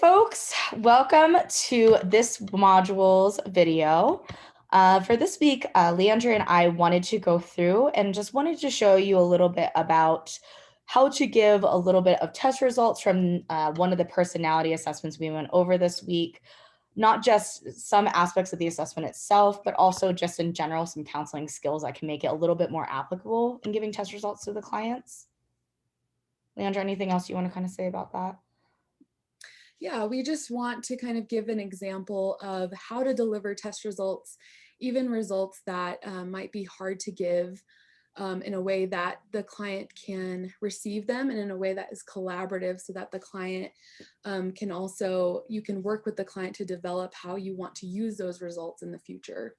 folks. Welcome to this module's video. For this week, Leandra and I wanted to go through and just wanted to show you a little bit about how to give a little bit of test results from one of the personality assessments we went over this week. Not just some aspects of the assessment itself, but also just in general, some counseling skills that can make it a little bit more applicable in giving test results to the clients. Leandra, anything else you want to kind of say about that? Yeah, we just want to kind of give an example of how to deliver test results, even results that might be hard to give in a way that the client can receive them and in a way that is collaborative so that the client can also, you can work with the client to develop how you want to use those results in the future.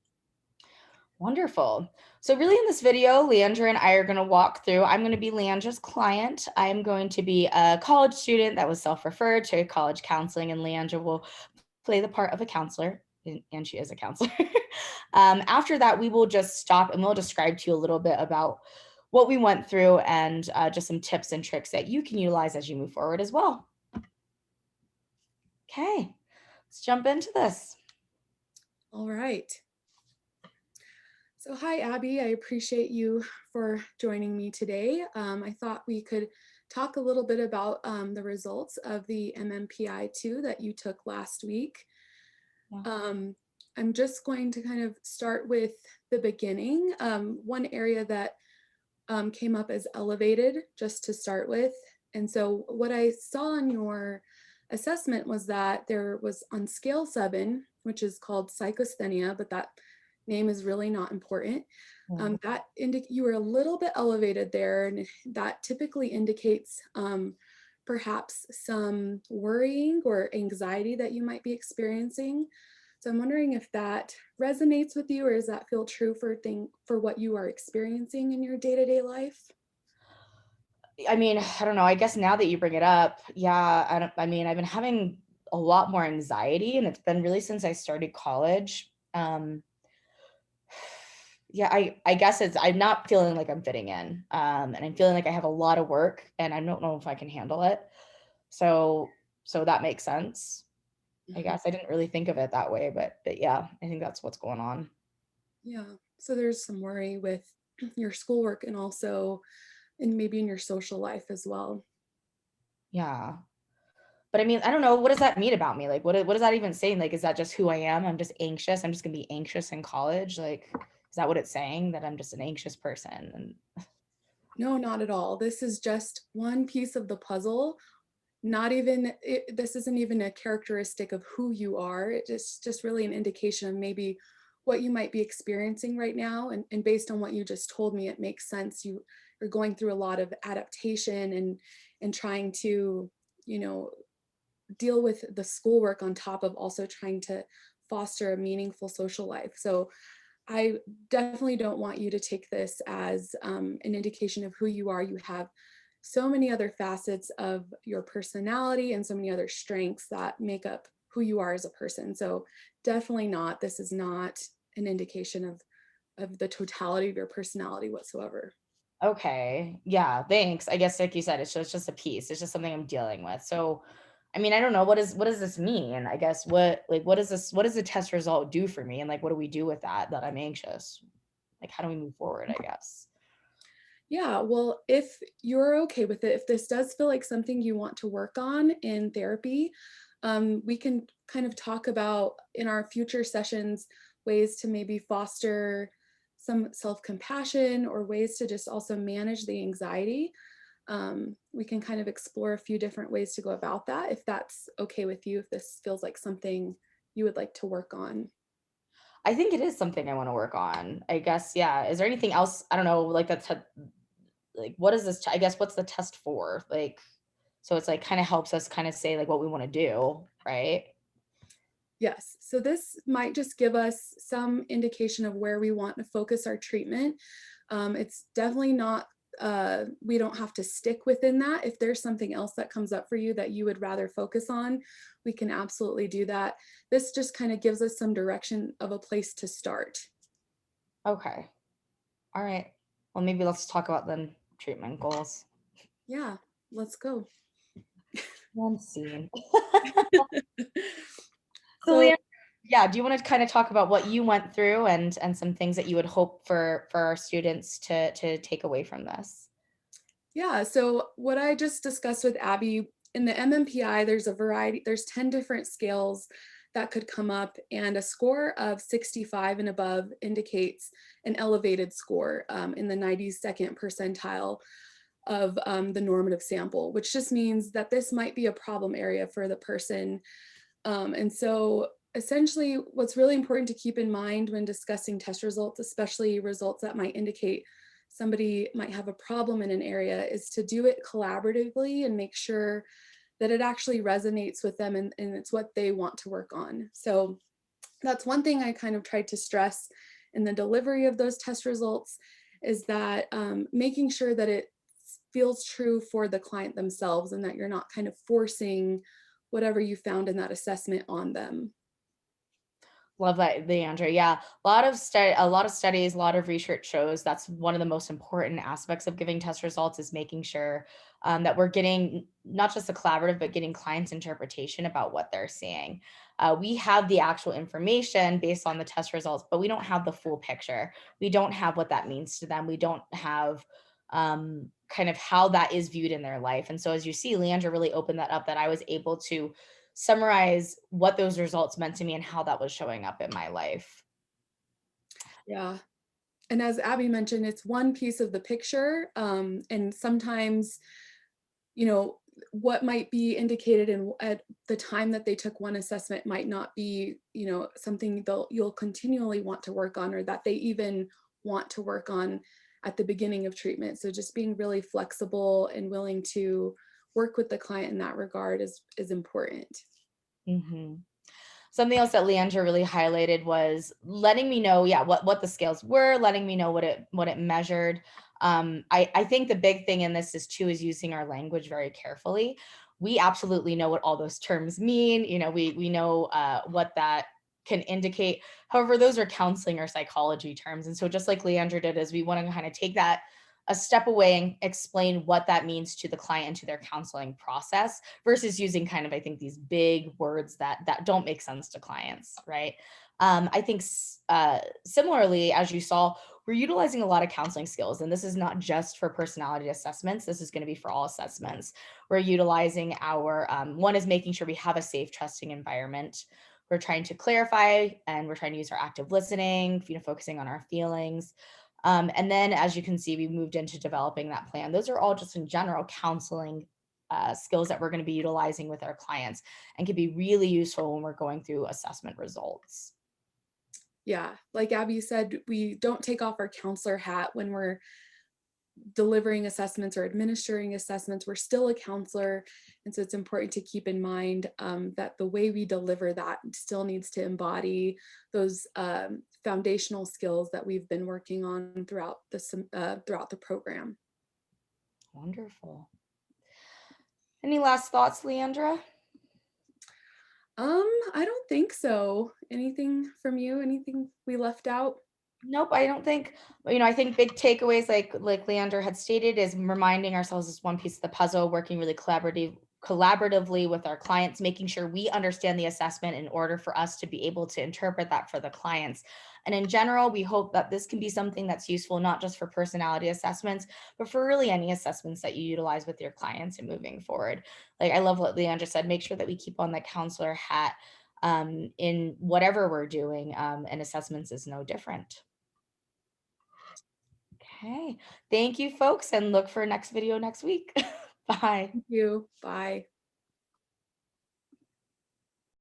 Wonderful. So really in this video, Leandra and I are going to walk through, I'm going to be Leandra's client. I'm going to be a college student that was self-referred to college counseling, and Leandra will play the part of a counselor, and she is a counselor. After that, we will just stop and we'll describe to you a little bit about what we went through and just some tips and tricks that you can utilize as you move forward as well. Okay, let's jump into this. All right. So hi, Abby. I appreciate you for joining me today. I thought we could talk a little bit about the results of the MMPI-2 that you took last week. Yeah. I'm just going to kind of start with the beginning. One area that came up as elevated, just to start with. And so what I saw in your assessment was that there was on scale 7, which is called psychasthenia, but that name is really not important. That you were a little bit elevated there, and that typically indicates perhaps some worrying or anxiety that you might be experiencing. So I'm wondering if that resonates with you, or does that feel true for what you are experiencing in your day-to-day life? I mean, I don't know. I guess now that you bring it up, yeah, I mean, I've been having a lot more anxiety, and it's been really since I started college. Yeah, I guess I'm not feeling like I'm fitting in. And I'm feeling like I have a lot of work and I don't know if I can handle it. So that makes sense. I Mhm. guess I didn't really think of it that way, but yeah, I think that's what's going on. Yeah. So there's some worry with your schoolwork and also and maybe in your social life as well. Yeah. But I mean, I don't know, what does that mean about me? Like what is that even saying? Like, is that just who I am? I'm just anxious. I'm just gonna be anxious in college. Like, is that what it's saying? That I'm just an anxious person? And No, not at all. This is just one piece of the puzzle. Not even this isn't even a characteristic of who you are. It's just really an indication of maybe what you might be experiencing right now. And based on what you just told me, it makes sense. You're going through a lot of adaptation and trying to, you know, deal with the schoolwork on top of also trying to foster a meaningful social life. So I definitely don't want you to take this as an indication of who you are. You have so many other facets of your personality and so many other strengths that make up who you are as a person. So definitely not, this is not an indication of the totality of your personality whatsoever. okay. Yeah, thanks. I guess like you said, it's just a piece. It's just something I'm dealing with. So, I mean, I don't know what does this mean? I guess what does the test result do for me? And like what do we do with that I'm anxious? Like how do we move forward, I guess? Yeah, well, if you're okay with it, if this does feel like something you want to work on in therapy, we can kind of talk about in our future sessions ways to maybe foster some self-compassion or ways to just also manage the anxiety. We can kind of explore a few different ways to go about that if that's okay with you, if this feels like something you would like to work on. I think it is something I want to work on. I guess, yeah. Is there anything else? I don't know, like like what is this? I guess what's the test for? Like, so it's like kind of helps us kind of say like what we want to do, right? Yes, so this might just give us some indication of where we want to focus our treatment. It's definitely not, we don't have to stick within that. If there's something else that comes up for you that you would rather focus on, we can absolutely do that. This just kind of gives us some direction of a place to start. Okay. All right. Well, maybe let's talk about then treatment goals. Yeah, let's go. One scene. So So Leanne, yeah, do you want to kind of talk about what you went through and some things that you would hope for our students to take away from this? yeah, so what I just discussed with Abby in the MMPI, there's a variety, there's 10 different scales that could come up, and a score of 65 and above indicates an elevated score in the 92nd percentile of the normative sample, which just means that this might be a problem area for the person. And so essentially, what's really important to keep in mind when discussing test results, especially results that might indicate somebody might have a problem in an area, is to do it collaboratively and make sure that it actually resonates with them and it's what they want to work on. So that's one thing I kind of tried to stress in the delivery of those test results, is that making sure that it feels true for the client themselves and that you're not kind of forcing whatever you found in that assessment on them. Love that, Leandra. Yeah, a lot of studies, a lot of research shows that's one of the most important aspects of giving test results is making sure that we're getting not just a collaborative, but getting clients' interpretation about what they're seeing. We have the actual information based on the test results, but we don't have the full picture. We don't have what that means to them. We don't have kind of how that is viewed in their life. And so, as you see, Leandra really opened that up. That I was able to summarize what those results meant to me and how that was showing up in my life. Yeah. And as Abby mentioned, it's one piece of the picture. And sometimes, you know, what might be indicated in at the time that they took one assessment might not be, you know, something you'll continually want to work on, or that they even want to work on at the beginning of treatment. So just being really flexible and willing to work with the client in that regard is important. Mhm. Something else that Leandra really highlighted was letting me know, yeah, what the scales were, letting me know what it measured. I think the big thing in this is too is using our language very carefully. We absolutely know what all those terms mean. You know, we know what that can indicate. However, those are counseling or psychology terms, and so just like Leandra did, is we want to kind of take that a step away and explain what that means to the client and to their counseling process versus using kind of, I think, these big words that don't make sense to clients, right? I think similarly, as you saw, we're utilizing a lot of counseling skills, and this is not just for personality assessments. This is going to be for all assessments. We're utilizing our one is making sure we have a safe, trusting environment. We're trying to clarify, and we're trying to use our active listening, focusing on our feelings. And then, as you can see, we moved into developing that plan. Those are all just in general counseling skills that we're going to be utilizing with our clients and can be really useful when we're going through assessment results. Yeah, like Abby said, we don't take off our counselor hat when we're delivering assessments or administering assessments. We're still a counselor. And so it's important to keep in mind that the way we deliver that still needs to embody those foundational skills that we've been working on throughout the program. Wonderful. Any last thoughts, Leandra? I don't think so. Anything from you? Anything we left out? Nope, I don't think, I think big takeaways like Leander had stated is reminding ourselves is one piece of the puzzle, working really collaboratively with our clients, making sure we understand the assessment in order for us to be able to interpret that for the clients. And in general, we hope that this can be something that's useful not just for personality assessments, but for really any assessments that you utilize with your clients and moving forward. Like I love what Leandra said, make sure that we keep on the counselor hat in whatever we're doing, and assessments is no different. Okay. Thank you, folks, and look for next video next week. Bye. Thank you. Bye.